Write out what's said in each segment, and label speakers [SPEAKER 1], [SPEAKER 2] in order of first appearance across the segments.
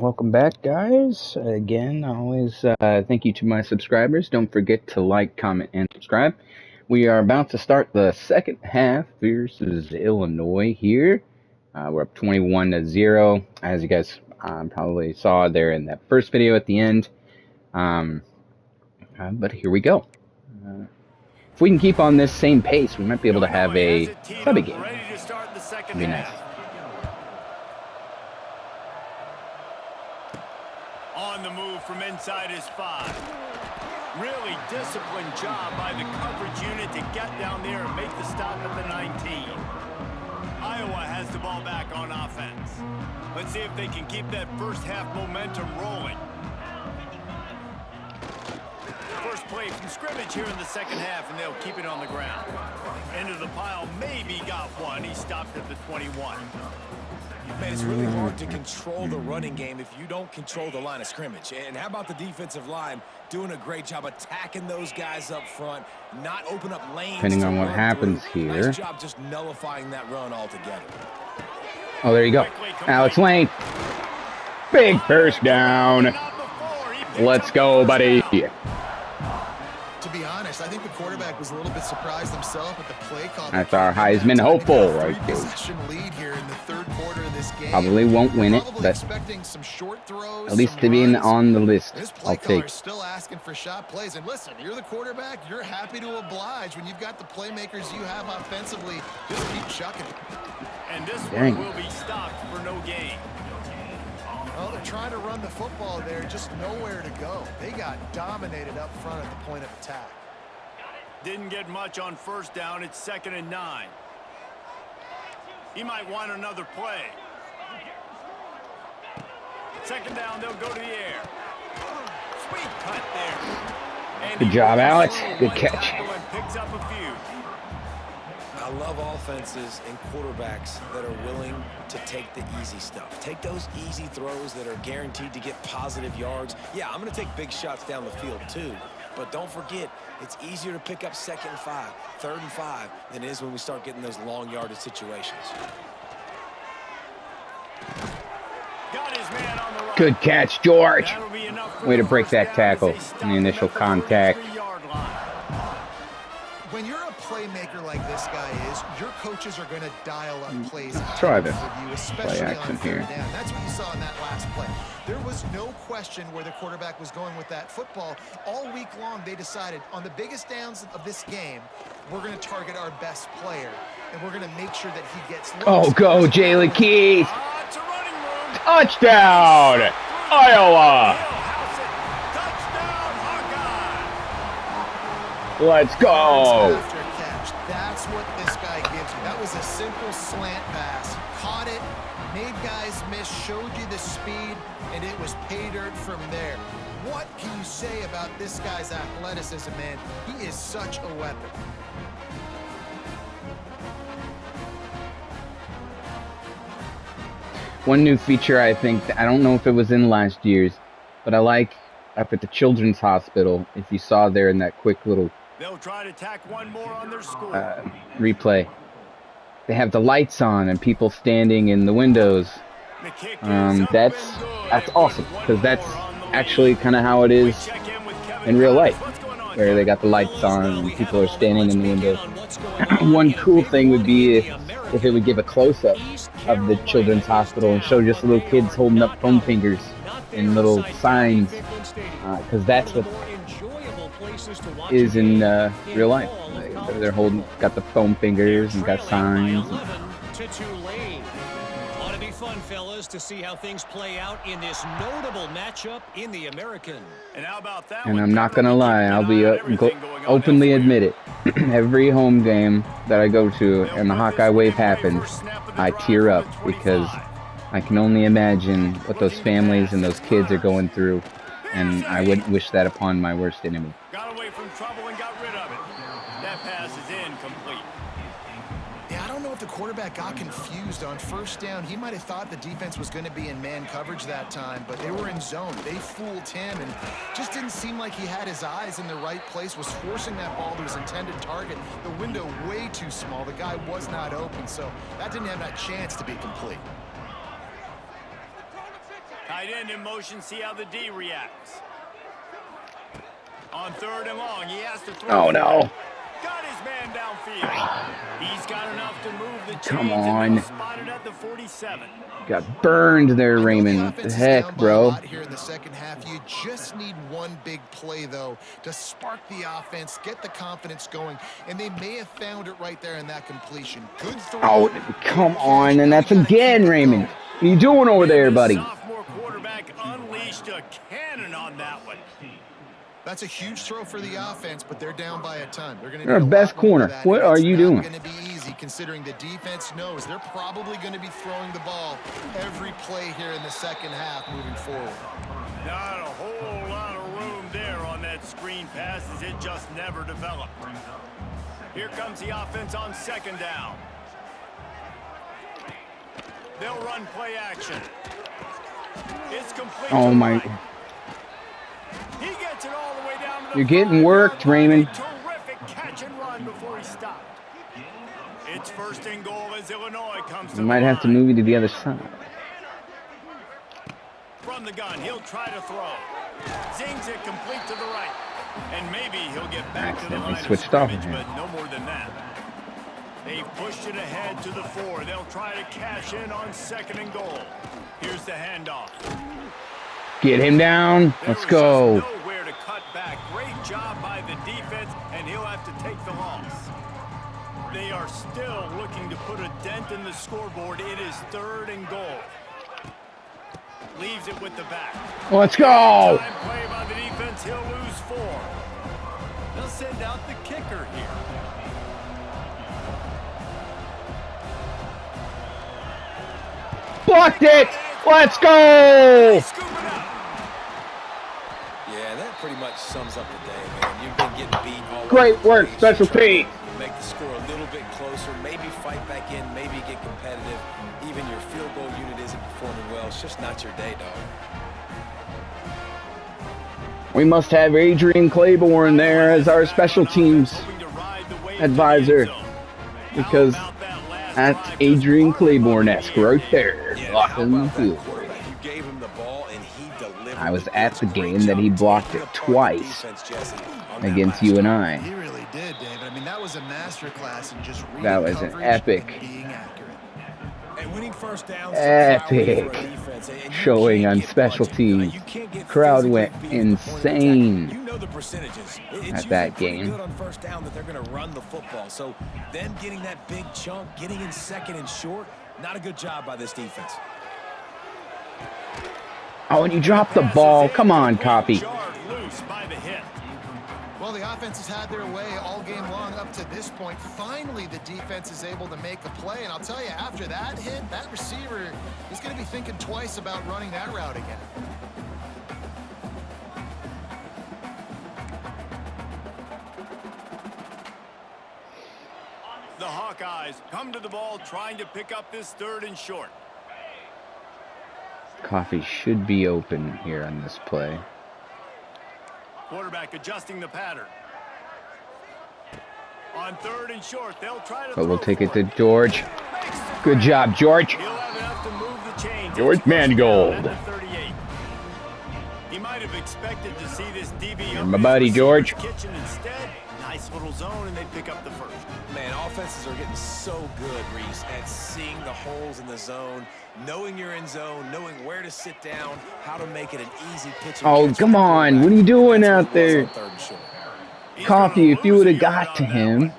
[SPEAKER 1] Welcome back, guys. Again, always thank you to my subscribers. Don't forget to like, comment, and subscribe. We are about to start the second half versus Illinois here. We're up 21-0, as you guys probably saw there in that first video at the end. But here we go. If we can keep on this same pace, we might be able to have a clubby game. It'd be nice.
[SPEAKER 2] On the move from inside his 5. Really disciplined job by the coverage unit to get down there and make the stop at the 19. Iowa has the ball back on offense. Let's see if they can keep that first half momentum rolling. First play from scrimmage here in the second half, and they'll keep it on the ground. Into the pile, maybe got one. He stopped at the 21.
[SPEAKER 3] Man, it's really hard to control the running game if you don't control the line of scrimmage. And how about the defensive line doing a great job attacking those guys up front, not open up lanes.
[SPEAKER 1] Depending on what happens here.
[SPEAKER 3] Nice job just nullifying that run altogether.
[SPEAKER 1] Oh, there you go. Alex Lane. Big first down. Let's go, buddy.
[SPEAKER 4] To be honest, I think the quarterback was a little bit surprised himself at the play call.
[SPEAKER 1] That's our Heisman hopeful right there.
[SPEAKER 4] Lead here in the third quarter of this game.
[SPEAKER 1] Probably won't win it, but
[SPEAKER 4] some short throws,
[SPEAKER 1] at least to be on the list, I'll take.
[SPEAKER 4] Still asking for shot plays. And listen, you're the quarterback. You're happy to oblige when you've got the playmakers you have offensively. Just keep chucking it.
[SPEAKER 2] And this one will be stopped for no gain.
[SPEAKER 4] Well, they're trying to run the football there, just nowhere to go. They got dominated up front at the point of attack.
[SPEAKER 2] Didn't get much on first down. It's 2nd and 9. He might want another play. Second down, they'll go to the air. Sweet cut there. And
[SPEAKER 1] good job, Alex. Good catch.
[SPEAKER 2] Picks up a few.
[SPEAKER 3] I love offenses and quarterbacks that are willing to take the easy stuff. Take those easy throws that are guaranteed to get positive yards. Yeah, I'm going to take big shots down the field too. But don't forget, it's easier to pick up 2nd and 5, 3rd and 5 than it is when we start getting those long yardage situations.
[SPEAKER 2] Got his man on the right.
[SPEAKER 1] Good catch, George. Way to break that tackle in the initial contact.
[SPEAKER 4] When you're a playmaker like this guy is, your coaches are going to dial up plays.
[SPEAKER 1] Try this
[SPEAKER 4] with you, especially
[SPEAKER 1] play action
[SPEAKER 4] on third
[SPEAKER 1] here.
[SPEAKER 4] down. That's what you saw in that last play. There was no question where the quarterback was going with that football. All week long, they decided on the biggest downs of this game, we're going to target our best player, and we're going to make sure that he gets looks.
[SPEAKER 1] Oh, go, Jalen Keith. Touchdown, Iowa. Let's go.
[SPEAKER 4] That's what this guy gives you. That was a simple slant pass. Caught it, made guys miss, showed you the speed, and it was pay dirt from there. What can you say about this guy's athleticism, man? He is such a weapon.
[SPEAKER 1] One new feature I don't know if it was in last year's, but I like up at the Children's Hospital, if you saw there in that quick little
[SPEAKER 2] they'll try to tack one more on their score.
[SPEAKER 1] Replay. They have the lights on and people standing in the windows. That's awesome, because that's actually kind of how it is in real life, where they got the lights on and people are standing in the windows. One cool thing would be if it would give a close-up of the Children's Hospital and show just little kids holding up foam fingers and little signs, because that's what is in real life. They're got the foam fingers and got signs.
[SPEAKER 5] Ought to be fun, fellas, to see how things play out in this notable matchup in the American.
[SPEAKER 2] And how about that?
[SPEAKER 1] And I'm not gonna lie, I'll be openly admit it. Every home game that I go to and the Hawkeye wave happens, I tear up because I can only imagine what those families and those kids are going through, and I wouldn't wish that upon my worst enemy.
[SPEAKER 2] Got away from trouble and got rid of it. That pass is incomplete.
[SPEAKER 4] Yeah, I don't know if the quarterback got confused on first down. He might have thought the defense was going to be in man coverage that time, but they were in zone. They fooled him and just didn't seem like he had his eyes in the right place, was forcing that ball to his intended target. The window way too small. The guy was not open, so that didn't have that chance to be complete.
[SPEAKER 2] Tight end in motion, see how the D reacts. On 3rd and long, he has to throw.
[SPEAKER 1] Oh no.
[SPEAKER 2] Got his man downfield. He's got enough to move the chains.
[SPEAKER 1] Come
[SPEAKER 2] And
[SPEAKER 1] on.
[SPEAKER 2] now spotted at the 47.
[SPEAKER 1] Got burned there, Raymond. What the heck, bro?
[SPEAKER 4] Here in the second half, you just need one big play though to spark the offense, get the confidence going, and they may have found it right there in that completion. Good throw.
[SPEAKER 1] Oh, come on, and that's again, Raymond. What are you doing over there, buddy?
[SPEAKER 2] Sophomore quarterback unleashed a cannon on that one.
[SPEAKER 4] That's a huge throw for the offense, but they're down by a ton. They're going to
[SPEAKER 1] You're our best corner. What are you doing?
[SPEAKER 4] It's not going to be easy considering the defense knows they're probably going to be throwing the ball every play here in the second half moving forward.
[SPEAKER 2] Not a whole lot of room there on that screen pass as it just never developed. Here comes the offense on 2nd down. They'll run play action. It's complete.
[SPEAKER 1] Oh my.
[SPEAKER 2] He gets it all the way down to the
[SPEAKER 1] You're getting worked, Raymond.
[SPEAKER 2] Terrific catch and run before he stopped. It's 1st and goal as Illinois comes to
[SPEAKER 1] You might have to move you to the other side.
[SPEAKER 2] From the gun, he'll try to throw. Zings it complete to the right. And maybe he'll get back to the
[SPEAKER 1] Accidentally
[SPEAKER 2] line
[SPEAKER 1] switched
[SPEAKER 2] of
[SPEAKER 1] off
[SPEAKER 2] scrimmage,
[SPEAKER 1] of him.
[SPEAKER 2] but no more than that. They've pushed it ahead to the 4. They'll try to cash in on 2nd and goal. Here's the handoff.
[SPEAKER 1] Get him down. Let's go.
[SPEAKER 2] There was just nowhere to cut back. Great job by the defense, and he'll have to take the loss. They are still looking to put a dent in the scoreboard. It is 3rd and goal. Leaves it with the back.
[SPEAKER 1] Let's go.
[SPEAKER 2] Time play by the defense. He'll lose 4. They'll send out the kicker here.
[SPEAKER 1] Blocked it. Let's go.
[SPEAKER 2] Scoop it up.
[SPEAKER 3] Yeah, that pretty much sums up the day, man. You've been getting beat all
[SPEAKER 1] Great
[SPEAKER 3] over the
[SPEAKER 1] work,
[SPEAKER 3] place.
[SPEAKER 1] special
[SPEAKER 3] You're trying
[SPEAKER 1] teams.
[SPEAKER 3] to make the score a little bit closer, maybe fight back in, maybe get competitive. Even your field goal unit isn't performing well. It's just not your day, dog.
[SPEAKER 1] We must have Adrian Claiborne there as our special teams advisor, because that's Adrian Claiborne-esque right there, blocking the field.
[SPEAKER 3] You gave him the ball and he delivered.
[SPEAKER 1] I was at the game that he blocked it twice against you and I.
[SPEAKER 4] He really did, David. I mean, that was a masterclass in just reading
[SPEAKER 1] That was an
[SPEAKER 4] coverage
[SPEAKER 1] epic,
[SPEAKER 4] and being accurate.
[SPEAKER 3] And winning first downs
[SPEAKER 1] epic showing on special teams. Crowd went insane
[SPEAKER 3] You know the percentages.
[SPEAKER 1] at that game.
[SPEAKER 3] Good on first down that they're going to run the football. So them getting that big chunk, getting in 2nd and short, not a good job by this defense.
[SPEAKER 1] Oh, and you dropped the ball. Come on, Copy.
[SPEAKER 2] Jarred loose by the hit.
[SPEAKER 4] Well, the offense has had their way all game long up to this point. Finally, the defense is able to make a play. And I'll tell you, after that hit, that receiver is going to be thinking twice about running that route again.
[SPEAKER 2] The Hawkeyes come to the ball trying to pick up this 3rd and short.
[SPEAKER 1] Coffee should be open here on this play.
[SPEAKER 2] Quarterback adjusting the pattern. On 3rd and short, they'll try to
[SPEAKER 1] But we'll
[SPEAKER 2] throw
[SPEAKER 1] take it
[SPEAKER 2] for
[SPEAKER 1] to George. Good job, George.
[SPEAKER 2] He'll have enough to move the chains.
[SPEAKER 1] George
[SPEAKER 2] It's 1st down
[SPEAKER 1] Mangold.
[SPEAKER 2] at the 38. He might have expected to see this DB
[SPEAKER 1] You're my buddy, George.
[SPEAKER 2] kitchen instead. Nice little zone, and they pick up the 1st.
[SPEAKER 3] Man, offenses are getting so good, Reese, at seeing the holes in the zone, knowing you're in zone, knowing where to sit down, how to make it an easy pitch.
[SPEAKER 1] Oh, come on. What are you doing out there? Coffee, if you would have got to him,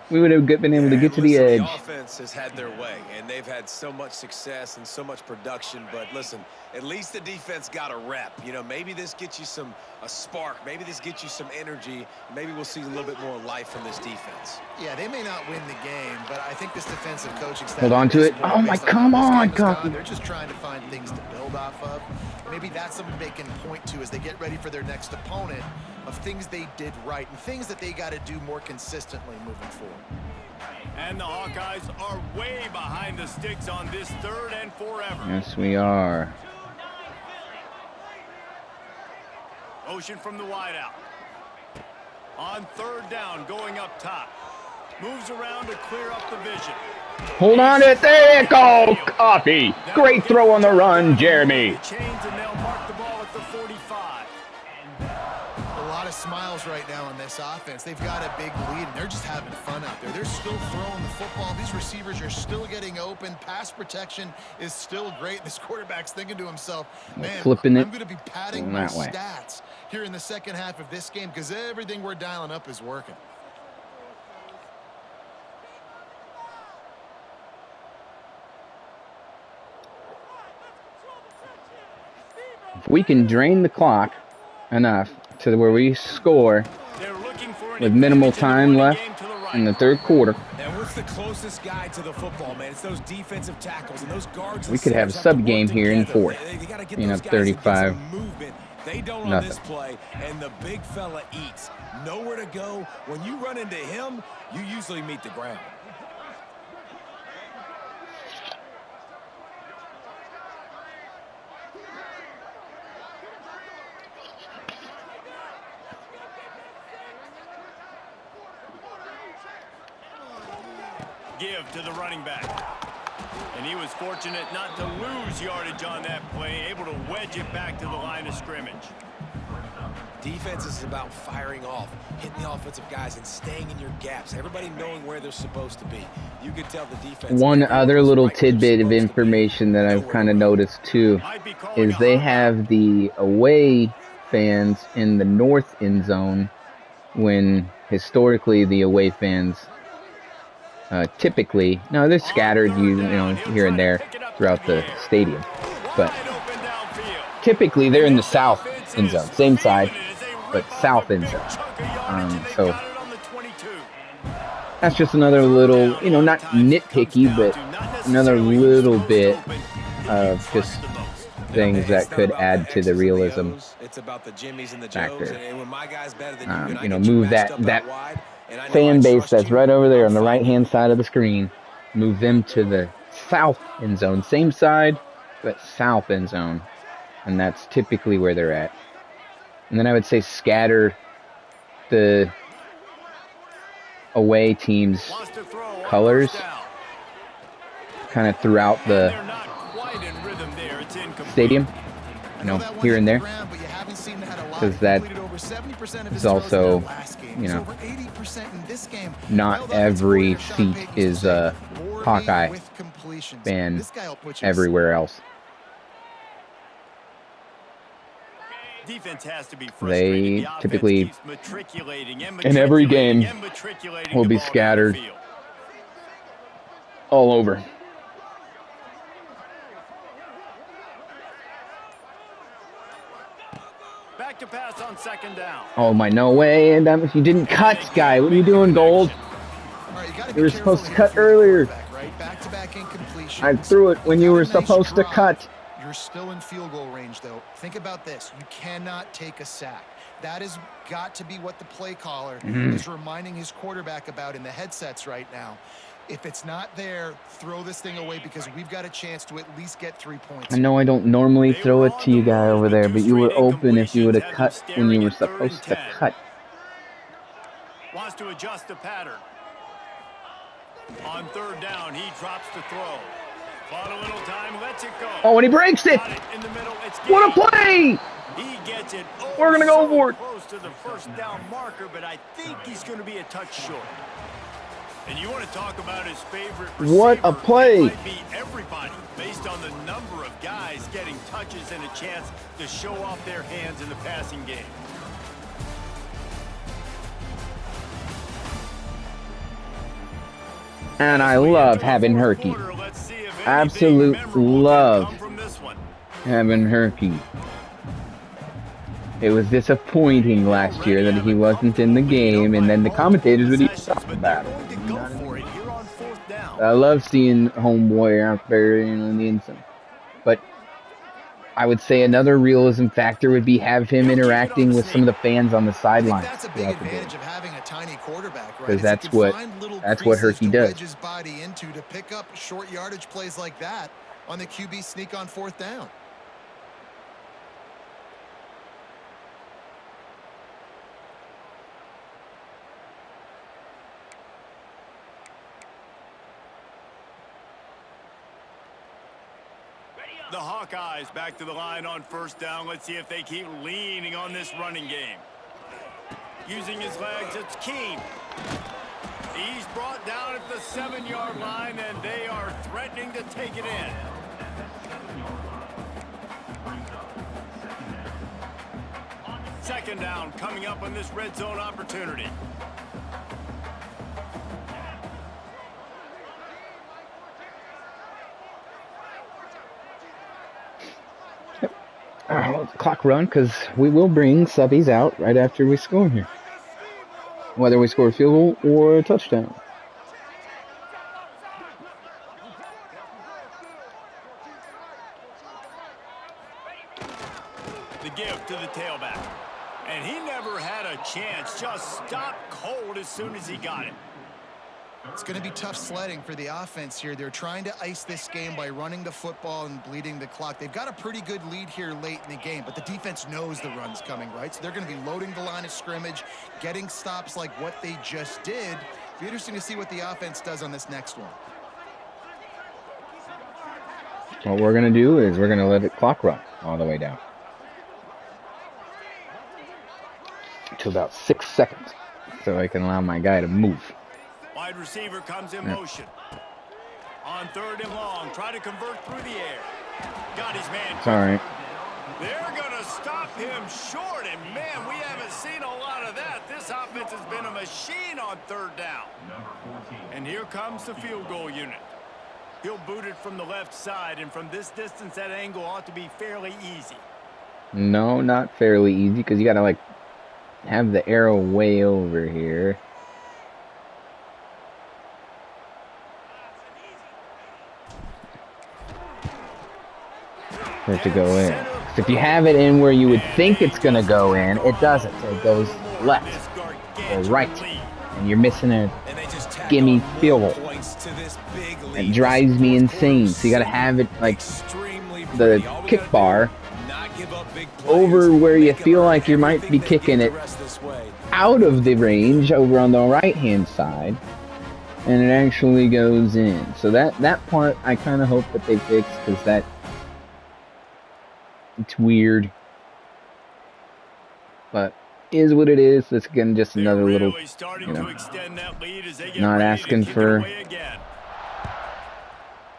[SPEAKER 1] we would have been able to get to the edge.
[SPEAKER 3] The offense has had their way, and they've had so much success and so much production. But listen, at least the defense got a rep. You know, maybe this gets you a spark. Maybe this gets you some energy. Maybe we'll see a little bit more life from this defense.
[SPEAKER 4] Yeah, they may not win the game, but I think this defensive coaching staff...
[SPEAKER 1] Hold on to it. Oh, my, come on, Coffee.
[SPEAKER 4] They're just trying to find things to build off of. Maybe that's something they can point to as they get ready for their next opponent, of things they did right and things that they got to do more consistently moving forward.
[SPEAKER 2] And the Hawkeyes are way behind the sticks on this 3rd and forever.
[SPEAKER 1] Yes, we are.
[SPEAKER 2] Motion from the wideout. On 3rd down, going up top. Moves around to clear up the vision.
[SPEAKER 1] Hold on to it. There you go, Coffee. Great throw on the run, Jeremy.
[SPEAKER 2] The chains, and they'll 5.
[SPEAKER 4] A lot of smiles right now on this offense. They've got a big lead, and they're just having fun out there. They're still throwing the football. These receivers are still getting open. Pass protection is still great. This quarterback's thinking to himself, man,
[SPEAKER 1] flipping it
[SPEAKER 4] I'm going to be padding my
[SPEAKER 1] that way.
[SPEAKER 4] stats here in the second half of this game because everything we're dialing up is working.
[SPEAKER 1] If we can drain the clock enough to where we score with minimal time left in the third quarter,
[SPEAKER 3] And what's the closest guy to the football, man? It's those defensive tackles and those guards.
[SPEAKER 1] we could have a sub game here in fourth.
[SPEAKER 3] They got to get
[SPEAKER 1] You know,
[SPEAKER 3] those guys to get
[SPEAKER 1] 35.
[SPEAKER 3] some movement. They don't on this play, and the big fella eats. Nowhere to go. When you run into him, you usually meet the ground.
[SPEAKER 2] Give to the running back. And he was fortunate not to lose yardage on that play, able to wedge it back to the line of scrimmage.
[SPEAKER 3] Defense is about firing off, hitting the offensive guys, and staying in your gaps. Everybody knowing where they're supposed to be. You could tell the defense.
[SPEAKER 1] One other little tidbit of information that I've kind of noticed too is they have the away fans in the north end zone when historically the away fans typically, no, they're scattered, you know, here and there throughout the stadium, but typically they're in the south end zone, same side, but south end zone. So that's just another little, you know, not nitpicky, but another little bit of just things that could add to the realism factor. You know, move that fan base that's right over there on the right-hand side of the screen, move them to the south end zone. Same side, but south end zone. And that's typically where they're at. And then I would say scatter the away team's colors kind of throughout the stadium, you know, here and there. Because that is also, you know, not every seat is a Hawkeye fan everywhere else.
[SPEAKER 2] Defense has to be
[SPEAKER 1] they typically, in every game, will be scattered all over.
[SPEAKER 2] Back to pass on second down.
[SPEAKER 1] Oh my, no way! And you didn't cut, guy. What are you doing, Gold? You were supposed to cut earlier. I threw it when you were supposed to cut.
[SPEAKER 4] You're still in field goal range, though. Think about this. You cannot take a sack. That has got to be what the play caller is reminding his quarterback about in the headsets right now. If it's not there, throw this thing away because we've got a chance to at least get 3 points.
[SPEAKER 1] I know I don't normally throw it to you guy over there, but you were open if you would have cut when you were supposed to cut.
[SPEAKER 2] Wants to adjust the pattern. On third down, he drops to throw. Bought a little time, lets it go.
[SPEAKER 1] Oh, and he breaks it!
[SPEAKER 2] In the middle,
[SPEAKER 1] What a play!
[SPEAKER 2] He gets it.
[SPEAKER 1] We're gonna go for it.
[SPEAKER 2] Close to the first down marker, but I think he's going to be a touch short. And you want to talk about his favorite receiver?
[SPEAKER 1] What a play!
[SPEAKER 2] It might be everybody, based on the number of guys getting touches and a chance to show off their hands in the passing game.
[SPEAKER 1] And I love having Hawkeyes. Absolute love having Hawkeyes. It was disappointing last year that he wasn't in the game, and then the commentators would even talk about it. I love seeing homeboy out there in the end zone. But I would say another realism factor would be have him interacting with some of the fans on the sidelines.
[SPEAKER 4] That's a big advantage of having a tiny quarterback, right?
[SPEAKER 1] Because that's what Hawkeye does.
[SPEAKER 4] His body into to pick up short yardage plays like that on the QB sneak on fourth down.
[SPEAKER 2] The Hawkeyes back to the line on first down. Let's see if they keep leaning on this running game. Using his legs, it's Keene. He's brought down at the 7-yard line, and they are threatening to take it in. Second down coming up on this red zone opportunity.
[SPEAKER 1] Let the clock run, because we will bring subbies out right after we score here. Whether we score a field goal or a touchdown.
[SPEAKER 2] The give to the tailback. And he never had a chance. Just stopped cold as soon as he got it.
[SPEAKER 4] It's going to be tough sledding for the offense here. They're trying to ice this game by running the football and bleeding the clock. They've got a pretty good lead here late in the game, but the defense knows the run's coming, right? So they're going to be loading the line of scrimmage, getting stops like what they just did. It'll be interesting to see what the offense does on this next one.
[SPEAKER 1] What we're going to do is we're going to let the clock run all the way down to about 6 seconds, so I can allow my guy to move.
[SPEAKER 2] Wide receiver comes in motion. On third and long, try to convert through the air. Got his man.
[SPEAKER 1] It's all right.
[SPEAKER 2] They're going to stop him short, and man, we haven't seen a lot of that. This offense has been a machine on third down. And here comes the field goal unit. He'll boot it from the left side, and from this distance, that angle ought to be fairly easy.
[SPEAKER 1] No, not fairly easy, because you got to, like, have the arrow way over here. For it to go in. If you have it in where you would think it's going to go in, it doesn't. It goes left or right. And you're missing a gimme field goal. It drives me insane. So you got to have it like the kick bar over where you feel like you might be kicking it out of the range over on the right hand side. And it actually goes in. So that part I kind of hope that they fix, because that it's weird, but is what it is. It's again just another little, you know, not asking for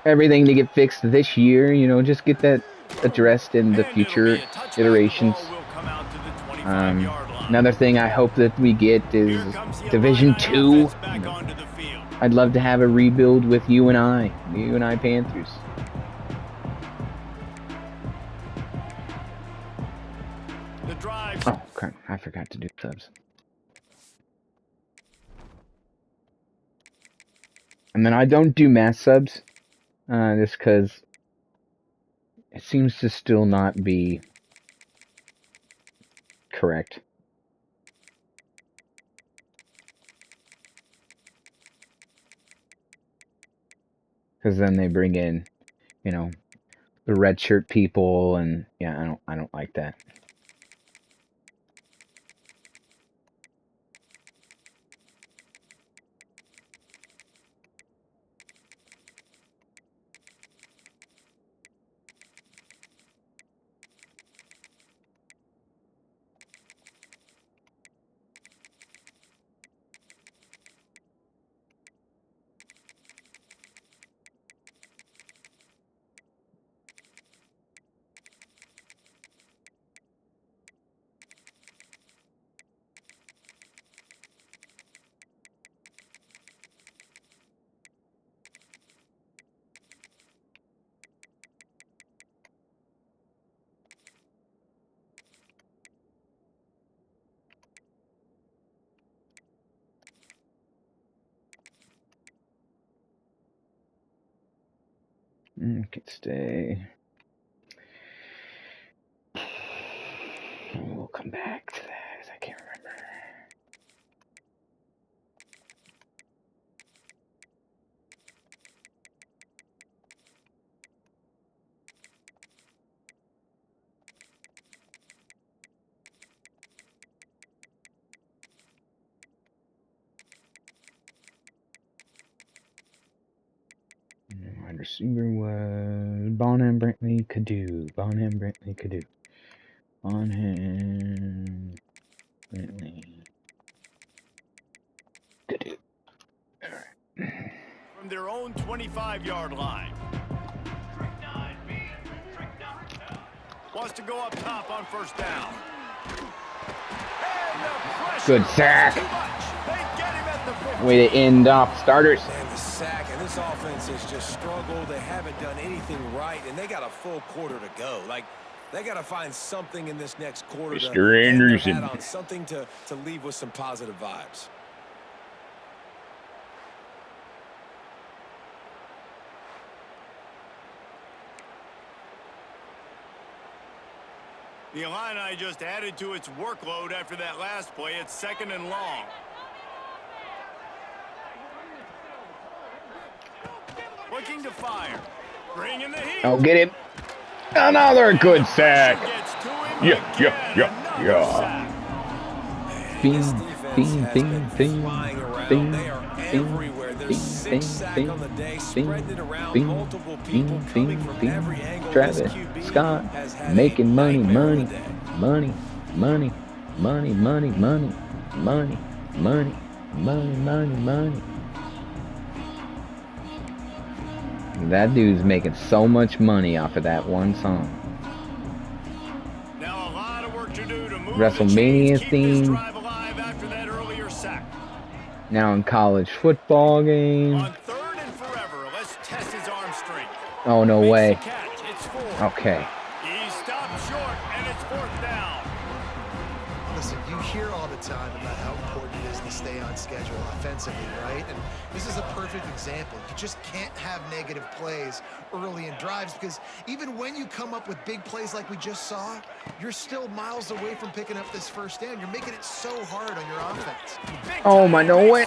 [SPEAKER 1] everything to get fixed this year. You know, just get that addressed in the future iterations. Another thing I hope that we get is Division 2. I'd love to have a rebuild with UNI Panthers. Oh, crap. I forgot to do subs. And then I don't do mass subs, just because it seems to still not be correct. Because then they bring in, you know, the red shirt people, and yeah, I don't like that. Could stay. We'll come back to that. I can't remember. Wide receiver was Bonham Brentley Cadu. Bonham Brentley Cadu. Bonham Brentley Cadu.
[SPEAKER 2] From their own 25-yard line. Wants to go up top on first down.
[SPEAKER 1] Good sack. Way to end off starters.
[SPEAKER 3] And the sack, and this offense has just struggled. They haven't done anything right, and they got a full quarter to go. Like, they got to find something in this next quarter to
[SPEAKER 1] Mr. Anderson.
[SPEAKER 3] add on something to leave with some positive vibes.
[SPEAKER 2] The Illini just added to its workload after that last play. It's 2nd and long. Looking to fire. Bring in the heat.
[SPEAKER 1] Oh, get him. Another good sack. Yeah. Bing, bing, bing, bing, bing,
[SPEAKER 3] Everywhere. There's 6 sacks on the day, spreading around multiple people coming from every angle.
[SPEAKER 1] Travis Scott making money. That dude's making so much money off of that one song.
[SPEAKER 2] Now a lot of work to do to move
[SPEAKER 1] WrestleMania
[SPEAKER 2] keep this
[SPEAKER 1] theme.
[SPEAKER 2] drive alive after that earlier sack.
[SPEAKER 1] Now in college football game.
[SPEAKER 2] On 3rd and forever, let's test his arm strength.
[SPEAKER 1] Oh, no
[SPEAKER 2] Makes
[SPEAKER 1] way.
[SPEAKER 2] the catch. It's 4.
[SPEAKER 1] Okay.
[SPEAKER 2] He stopped short, and it's 4th down.
[SPEAKER 4] Listen, you hear all the time about how important it is to stay on schedule offensively, right? And this is a perfect example. You just can't have negative plays early in drives because even when you come up with big plays like we just saw, you're still miles away from picking up this first down. You're making it so hard on your offense.
[SPEAKER 1] Oh, my, no way.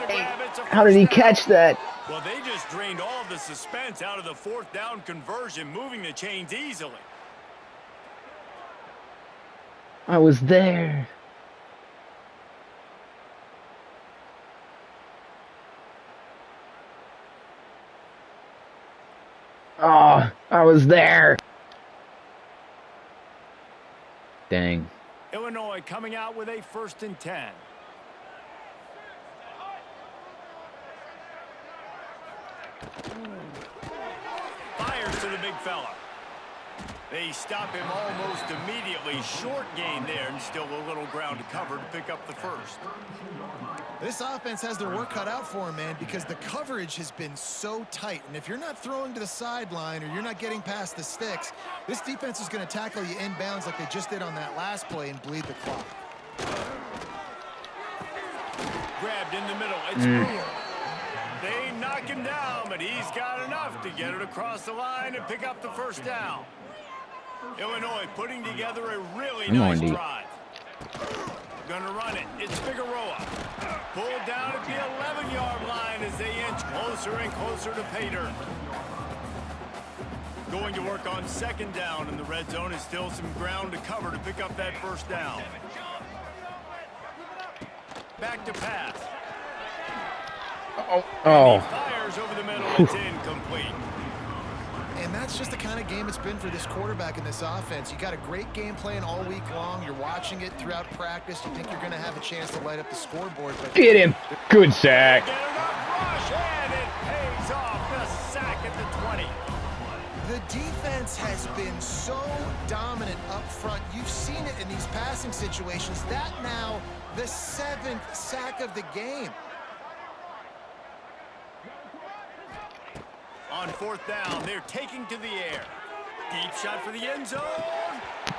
[SPEAKER 1] How did he catch that?
[SPEAKER 2] Well, they just drained all of the suspense out of the 4th down conversion, moving the chains easily.
[SPEAKER 1] I was there. Oh, I was there. Dang.
[SPEAKER 2] Illinois coming out with a 1st and 10. Fires to the big fella. They stop him almost immediately. Short gain there, and still a little ground to cover to pick up the 1st.
[SPEAKER 4] This offense has their work cut out for them, man, because the coverage has been so tight. And if you're not throwing to the sideline or you're not getting past the sticks, this defense is going to tackle you inbounds like they just did on that last play and bleed the clock.
[SPEAKER 2] Grabbed in the middle. It's Brewer. They knock him down, but he's got enough to get it across the line and pick up the 1st down. Illinois putting together a really nice drive. Gonna run it. It's Figueroa. Pulled down at the 11-yard line as they inch closer and closer to pay dirt. Going to work on 2nd down, and the red zone is still some ground to cover to pick up that 1st down. Back to pass.
[SPEAKER 1] Oh.
[SPEAKER 2] Fires over the middle. It's incomplete.
[SPEAKER 4] And that's just the kind of game it's been for this quarterback in this offense. You got a great game plan all week long. You're watching it throughout practice. You think you're going to have a chance to light up the scoreboard. But
[SPEAKER 1] Get him. Good sack.
[SPEAKER 2] Get enough rush, and it pays off. The sack at the 20.
[SPEAKER 4] the defense has been so dominant up front. You've seen it in these passing situations. That now the 7th sack of the game.
[SPEAKER 2] On 4th down, they're taking to the air. Deep shot for the end zone.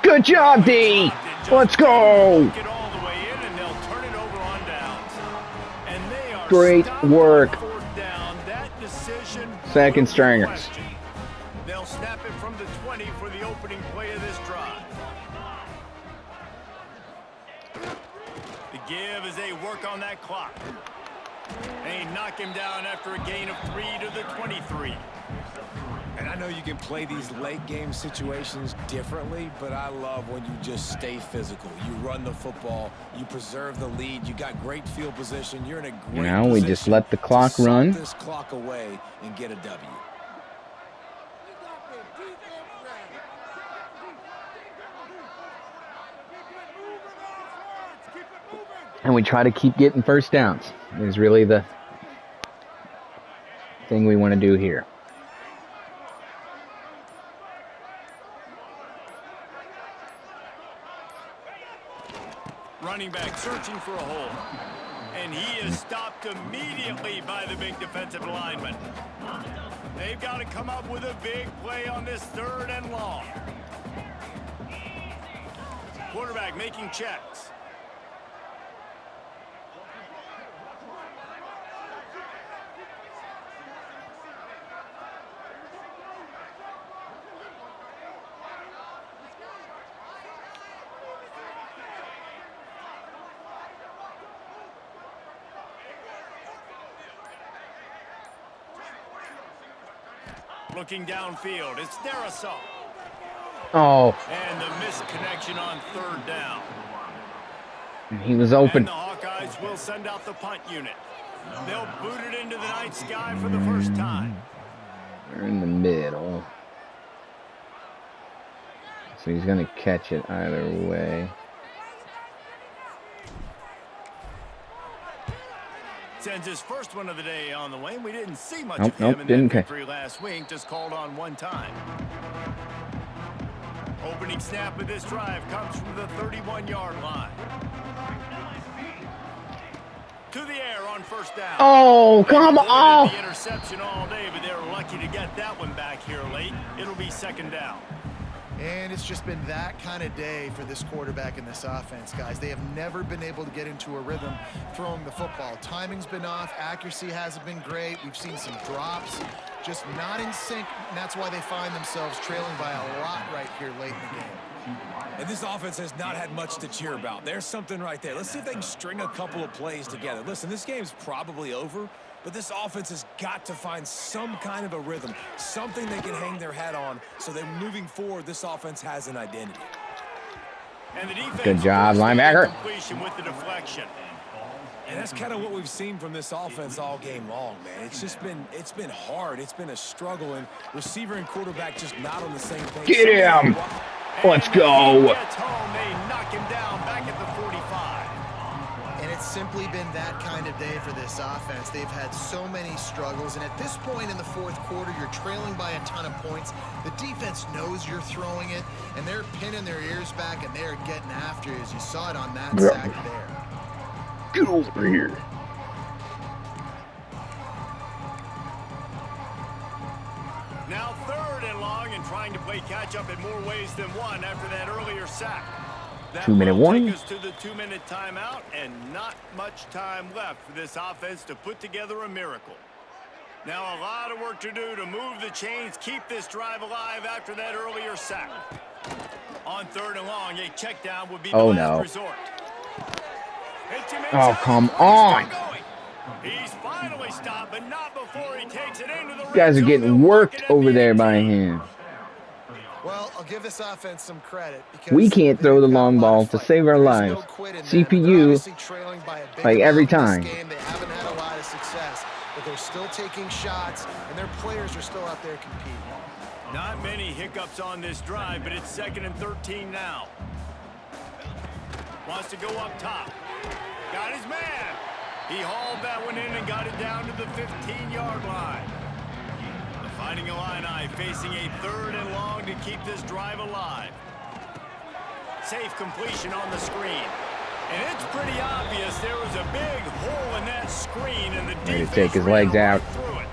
[SPEAKER 1] Good job, D. Let's go.
[SPEAKER 2] Get all the way in, and they'll turn it over on downs. And they are
[SPEAKER 1] Great work.
[SPEAKER 2] 4th down. That decision.
[SPEAKER 1] Second stringers.
[SPEAKER 2] They'll snap it from the 20 for the opening play of this drive. The give as they work on that clock. They knock him down after a gain of 3 to the 23.
[SPEAKER 3] And I know you can play these late game situations differently, but I love when you just stay physical. You run the football, you preserve the lead, you got great field position, you're in a great
[SPEAKER 1] Now we just let the clock run.
[SPEAKER 3] this clock away and get a W.
[SPEAKER 1] And we try to keep getting first downs. Is really the thing we want to do here.
[SPEAKER 2] Running back searching for a hole. And he is stopped immediately by the big defensive lineman. They've got to come up with a big play on this 3rd and long. Quarterback making checks. Looking downfield, it's Darisaw.
[SPEAKER 1] Oh.
[SPEAKER 2] And the missed connection on 3rd down.
[SPEAKER 1] He was open.
[SPEAKER 2] And the Hawkeyes will send out the punt unit. They'll boot it into the night sky for the first time.
[SPEAKER 1] They're in the middle. So he's going to catch it either way.
[SPEAKER 2] Sends his first one of the day on the way. We didn't see much of him in
[SPEAKER 1] didn't
[SPEAKER 2] that victory last week. Just called on one time. Opening snap of this drive comes from the 31-yard line. To the air on 1st down.
[SPEAKER 1] Oh, come on!
[SPEAKER 2] The interception all day, but they're lucky to get that one back here late. It'll be 2nd down.
[SPEAKER 4] And it's just been that kind of day for this quarterback and this offense, guys. They have never been able to get into a rhythm throwing the football. Timing's been off. Accuracy hasn't been great. We've seen some drops, just not in sync, and that's why they find themselves trailing by a lot right here late in the game.
[SPEAKER 3] And this offense has not had much to cheer about. There's something right there. Let's see if they can string a couple of plays together. Listen, this game's probably over, but this offense has got to find some kind of a rhythm, something they can hang their hat on, so that moving forward, this offense has an identity.
[SPEAKER 2] And the defense
[SPEAKER 1] Good job, linebacker.
[SPEAKER 2] Completion with the deflection.
[SPEAKER 3] And that's kind of what we've seen from this offense all game long, man. It's been hard. It's been a struggle, and receiver and quarterback just not on the same page.
[SPEAKER 1] Get him! Let's go!
[SPEAKER 2] He gets home. They knock him down back at the 45.
[SPEAKER 4] And it's simply been that kind of day for this offense. They've had so many struggles, and at this point in the 4th quarter, you're trailing by a ton of points. The defense knows you're throwing it, and they're pinning their ears back, and they're getting after you, as you saw it on that sack there.
[SPEAKER 1] Get over here.
[SPEAKER 2] Now 3rd and long, and trying to play catch-up in more ways than one after that earlier sack. That
[SPEAKER 1] 2-minute
[SPEAKER 2] will
[SPEAKER 1] warning.
[SPEAKER 2] take us to the 2-minute timeout, and not much time left for this offense to put together a miracle. Now a lot of work to do to move the chains, keep this drive alive after that earlier sack. On 3rd and long, a check down would be the last resort.
[SPEAKER 1] Oh, come on.
[SPEAKER 2] He's finally stopped, but not before he takes it into the
[SPEAKER 1] You guys are getting worked over there by him.
[SPEAKER 4] Well, I'll give this offense some credit.
[SPEAKER 1] We can't throw the long ball to save our lives. CPU, like every time.
[SPEAKER 4] They haven't had a lot of success, but they're still taking shots, and their players are still out there competing.
[SPEAKER 2] Not many hiccups on this drive, but it's 2nd and 13 now. Wants to go up top. Got his man. He hauled that one in and got it down to the 15-yard line. The Fighting Illini facing a 3rd and long to keep this drive alive. Safe completion on the screen. And it's pretty obvious there was a big hole in that screen, and the defense
[SPEAKER 1] take his legs out.
[SPEAKER 2] through it.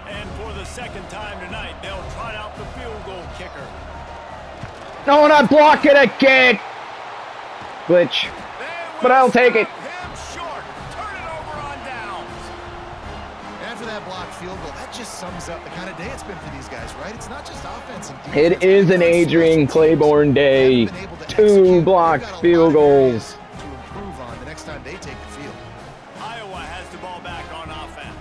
[SPEAKER 2] And for the 2nd time tonight, they'll try out the field goal kicker.
[SPEAKER 1] No, not blocking a kick. Glitch. But I'll take it.
[SPEAKER 2] Him short. Turn it over on downs.
[SPEAKER 4] After that blocked field goal, that just sums up the kind of day it's been for these guys, right? It's not just offense and defense.
[SPEAKER 1] It is an Adrian Claiborne day. 2 blocked field goals.
[SPEAKER 4] To improve on the next time they take the field.
[SPEAKER 2] Iowa has the ball back on offense.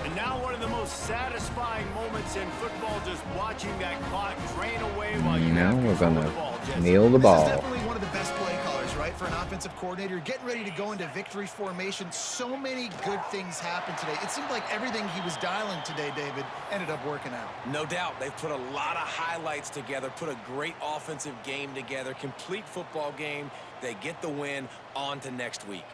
[SPEAKER 2] And now one of the most satisfying moments in football, just watching that clock drain away while you
[SPEAKER 1] Now
[SPEAKER 2] have
[SPEAKER 1] we're
[SPEAKER 2] control
[SPEAKER 1] gonna
[SPEAKER 2] of the ball, Jesse.
[SPEAKER 1] kneel the
[SPEAKER 4] This
[SPEAKER 1] ball.
[SPEAKER 4] is definitely one of the best play callers, right? for an offensive coordinator. You're getting ready to go into victory formation. So many good things happened today. It seemed like everything he was dialing today, David, ended up working out.
[SPEAKER 3] No doubt. They've put a lot of highlights together, put a great offensive game together, complete football game. They get the win. On to next week.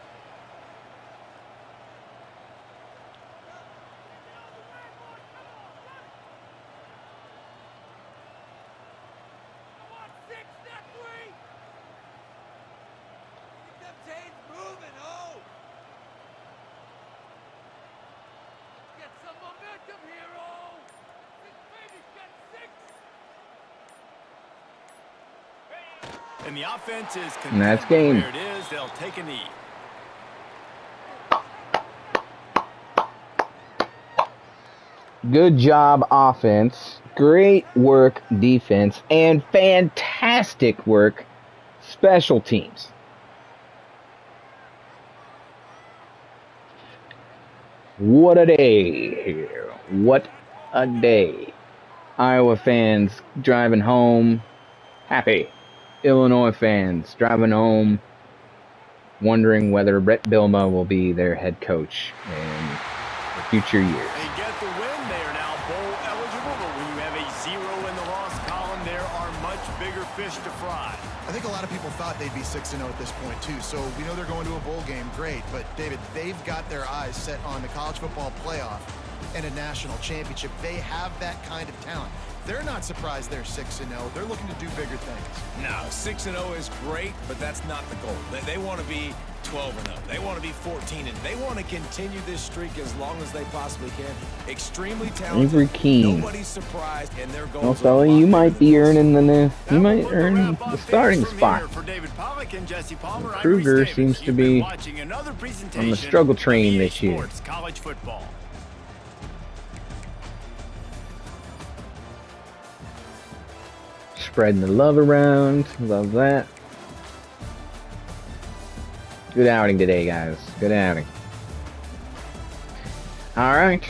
[SPEAKER 2] And the offense is
[SPEAKER 1] And that's game.
[SPEAKER 2] where it is. They'll take a knee.
[SPEAKER 1] Good job, offense. Great work, defense. And fantastic work, special teams. What a day here. What a day. Iowa fans driving home happy. Illinois fans driving home wondering whether Brett Bielema will be their head coach in the future years.
[SPEAKER 2] They get the win. They are now bowl eligible, but when you have a 0 in the loss column, there are much bigger fish to fry.
[SPEAKER 4] I think a lot of people thought they'd be 6-0 at this point, too. So we know they're going to a bowl game. Great. But, David, they've got their eyes set on the college football playoff and a national championship. They have that kind of talent. They're not surprised they're 6-0. They're looking to do bigger things.
[SPEAKER 3] No, 6-0 is great, but that's not the goal. They want to be 12-0. They want to be 14-0. They want to continue this streak as long as they possibly can. Extremely talented.
[SPEAKER 1] Avery Keene.
[SPEAKER 3] Nobody's surprised, and their goals.
[SPEAKER 1] Well, fella, you might be earning you might earn the starting spot.
[SPEAKER 2] For David Pollack and Jesse Palmer,
[SPEAKER 1] Kruger seems to be on the struggle train this year.
[SPEAKER 2] College football.
[SPEAKER 1] Spreading the love around. Love that. Good outing today, guys. Good outing. Alright.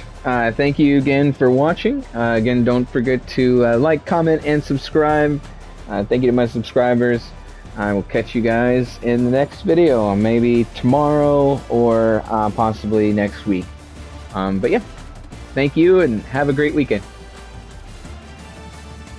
[SPEAKER 1] Thank you again for watching. Again, don't forget to like, comment, and subscribe. Thank you to my subscribers. I will catch you guys in the next video. Maybe tomorrow or possibly next week. But yeah. Thank you and have a great weekend.